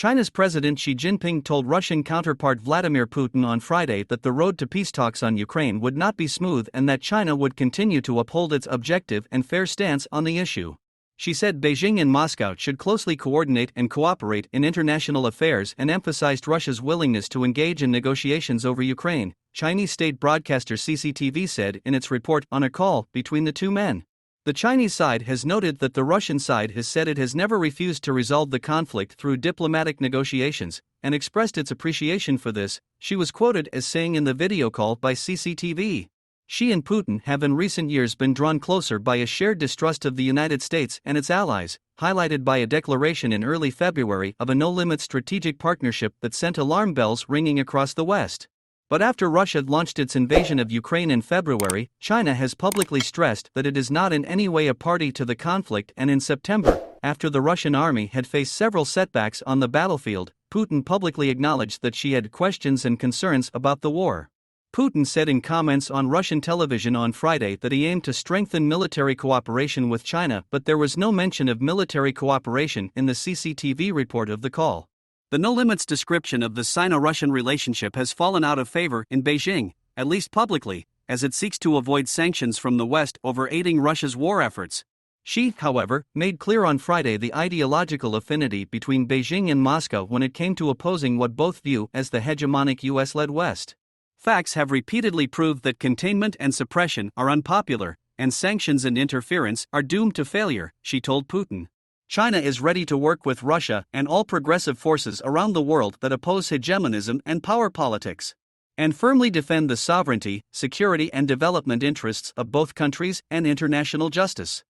China's President Xi Jinping told Russian counterpart Vladimir Putin on Friday that the road to peace talks on Ukraine would not be smooth and that China would continue to uphold its objective and fair stance on the issue. She said Beijing and Moscow should closely coordinate and cooperate in international affairs and emphasized Russia's willingness to engage in negotiations over Ukraine, Chinese state broadcaster CCTV said in its report on a call between the two men. The Chinese side has noted that the Russian side has said it has never refused to resolve the conflict through diplomatic negotiations, and expressed its appreciation for this, she was quoted as saying in the video call by CCTV. Xi and Putin have in recent years been drawn closer by a shared distrust of the United States and its allies, highlighted by a declaration in early February of a no-limit strategic partnership that sent alarm bells ringing across the West. But after Russia launched its invasion of Ukraine in February, China has publicly stressed that it is not in any way a party to the conflict, and in September, after the Russian army had faced several setbacks on the battlefield, Putin publicly acknowledged that Xi had questions and concerns about the war. Putin said in comments on Russian television on Friday that he aimed to strengthen military cooperation with China, but there was no mention of military cooperation in the CCTV report of the call. The no-limits description of the Sino-Russian relationship has fallen out of favor in Beijing, at least publicly, as it seeks to avoid sanctions from the West over aiding Russia's war efforts. Xi, however, made clear on Friday the ideological affinity between Beijing and Moscow when it came to opposing what both view as the hegemonic US-led West. Facts have repeatedly proved that containment and suppression are unpopular, and sanctions and interference are doomed to failure, Xi told Putin. China is ready to work with Russia and all progressive forces around the world that oppose hegemonism and power politics, and firmly defend the sovereignty, security and development interests of both countries and international justice.